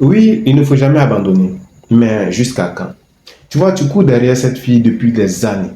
Oui, il ne faut jamais abandonner. Mais jusqu'à quand? Tu vois, tu cours derrière cette fille depuis des années.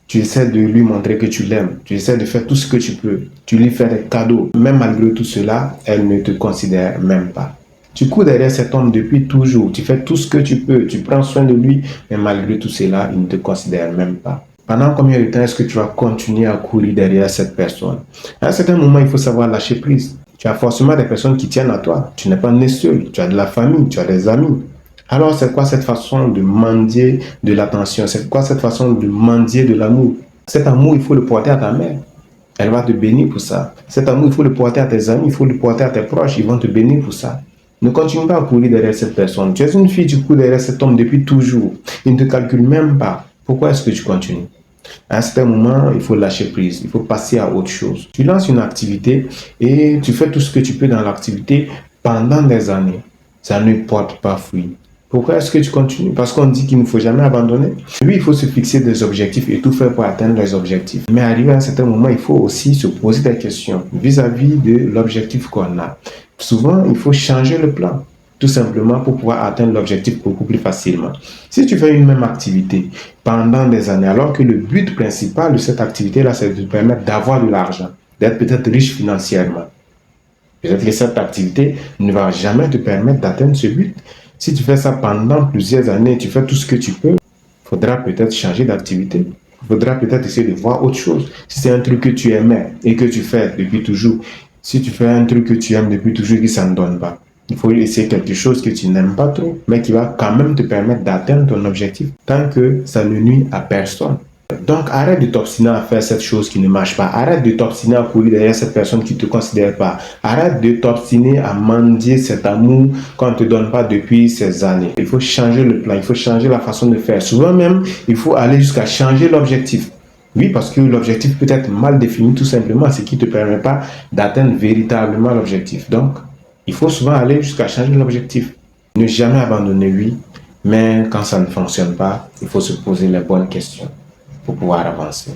Tu essaies de lui montrer que tu l'aimes. Tu essaies de faire tout ce que tu peux. Tu lui fais des cadeaux. Même malgré tout cela, elle ne te considère même pas. Tu cours derrière cet homme depuis toujours. Tu fais tout ce que tu peux. Tu prends soin de lui. Mais malgré tout cela, il ne te considère même pas. Pendant combien de temps est-ce que tu vas continuer à courir derrière cette personne? À un certain moment, il faut savoir lâcher prise. Tu as forcément des personnes qui tiennent à toi. Tu n'es pas né seul. Tu as de la famille. Tu as des amis. Alors, c'est quoi cette façon de mendier de l'attention? C'est quoi cette façon de mendier de l'amour? Cet amour, il faut le porter à ta mère. Elle va te bénir pour ça. Cet amour, il faut le porter à tes amis, il faut le porter à tes proches. Ils vont te bénir pour ça. Ne continue pas à courir derrière cette personne. Tu es une fille, tu cours derrière cet homme depuis toujours. Il ne te calcule même pas. Pourquoi est-ce que tu continues? À un certain moment, il faut lâcher prise. Il faut passer à autre chose. Tu lances une activité et tu fais tout ce que tu peux dans l'activité pendant des années. Ça ne porte pas fruit. Pourquoi est-ce que tu continues? Parce qu'on dit qu'il ne faut jamais abandonner. Oui, il faut se fixer des objectifs et tout faire pour atteindre les objectifs. Mais arrivé à un certain moment, il faut aussi se poser des questions vis-à-vis de l'objectif qu'on a. Souvent, il faut changer le plan, tout simplement pour pouvoir atteindre l'objectif beaucoup plus facilement. Si tu fais une même activité pendant des années, alors que le but principal de cette activité-là, c'est de te permettre d'avoir de l'argent, d'être peut-être riche financièrement. Peut-être que cette activité ne va jamais te permettre d'atteindre ce but. Si tu fais ça pendant plusieurs années, tu fais tout ce que tu peux, il faudra peut-être changer d'activité. Il faudra peut-être essayer de voir autre chose. Si c'est un truc que tu aimais et que tu fais depuis toujours, si tu fais un truc que tu aimes depuis toujours et que ça ne donne pas, il faut essayer quelque chose que tu n'aimes pas trop, mais qui va quand même te permettre d'atteindre ton objectif tant que ça ne nuit à personne. Donc, arrête de t'obstiner à faire cette chose qui ne marche pas. Arrête de t'obstiner à courir derrière cette personne qui ne te considère pas. Arrête de t'obstiner à mendier cet amour qu'on ne te donne pas depuis ces années. Il faut changer le plan, il faut changer la façon de faire. Souvent même, il faut aller jusqu'à changer l'objectif. Oui, parce que l'objectif peut être mal défini tout simplement, ce qui ne te permet pas d'atteindre véritablement l'objectif. Donc, il faut souvent aller jusqu'à changer l'objectif. Ne jamais abandonner, oui, mais quand ça ne fonctionne pas, il faut se poser les bonnes questions pour pouvoir avancer.